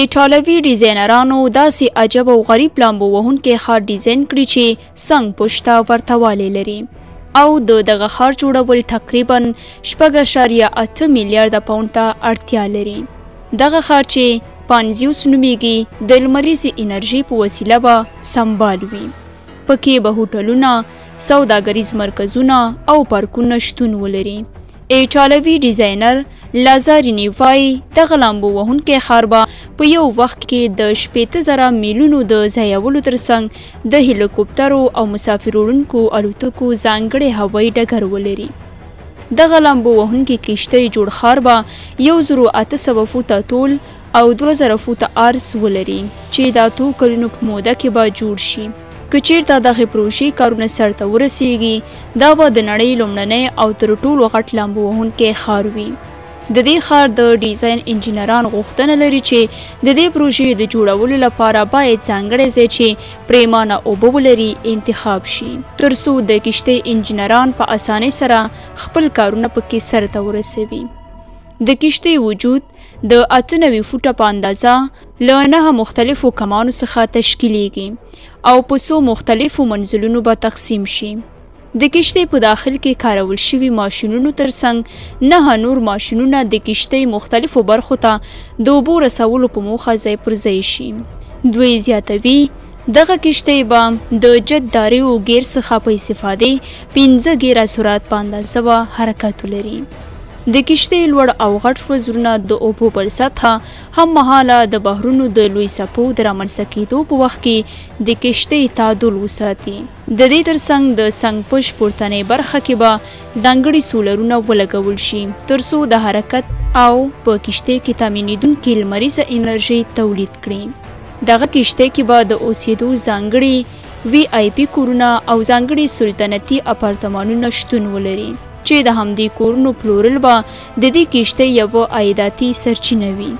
ایټالوي ډیزاینرانو داسې عجب او غریب لامبو وهونکی ښار ډیزاین کړي چې څنګ پشته ورته والی لري او د دغه ښار جوړول تقریبا 6.8 میلیارده پاونډ ته اړتیا لري. دغه ښار چې پانزیوس نومیږي د لمریزې انرژي په وسیله به سمبال وي. پکې به هوټلونه، سوداګریز مرکزونه او پارکونه شتون ولري. ایټالوي ډیزاینر لازاریني وایي دغه لامبو وهونکی ښار به په یو وخت کې د 80,000 میلونو د ځایولو ترڅنګ د هلیکوپټرو او مسافر وړونکو الوتکو ځانګړی هوایي ډګر ولري. دغه لامبو وهونکی کښتۍ جوړ ښار به 1800 فوټه طول او 2000 فوټه عرض ولري چې د 2 کلونو په موده کې به جوړ شي. که چیرته دغه پروژې کارونه سرته ورسیږي دا به د نړۍ لومړنی او تر ټولو غټ لامبو وهونکی ښار وي. د دې ښار د ډیزاین انجینران غوښتنه لري چې د دې پروژې د جوړولو لپاره باید ځانګړی ځای چې پریمانه اوبه ولري انتخاب شي ترڅو د کښتۍ انجینران په اسانۍ سره خپل کارونه پکې سرته ورسوي. د کښتۍ وجود د 98 فوټه په اندازه له 9 مختلفو کمانو څخه تشکیلیږي او په څو مختلفو منزلونو به تقسیم شي. د کښتۍ په داخل کې کارول شوي ماشینونو ترڅنګ 9 نور ماشینونه د کښتۍ مختلفو برخو ته د اوبو رسولو په موخه ځای پر ځای شي. دوی زیاتوي دغه کښتۍ به د جتداریو ګیر څخه په استفادې 15 ګیره سرعت په اندازه به حرکت ولري. د کښتۍ لوړ او غټ وزرونه د اوبو پر سطحه هم مهاله د بحرونو د لوی څپو د رامنځته کېدو په وخت کې د کښتۍ تعادل وساتي. د دې ترڅنګ د څنګ پورتنۍ برخه کې به ځانګړي سولرونه ولګول شي ترڅو د حرکت او په کښتۍ کې تامینېدونکې لمریزه انرژي تولید کړي. دغه کښتۍ کې به د اوسېدو ځانګړي VIP کورونه او ځانګړي سلطنتي اپارتمانونه شتون ولري چې د همدې کورونو پلورل به د دې کښتۍ یوه عایداتي سرچینه وي.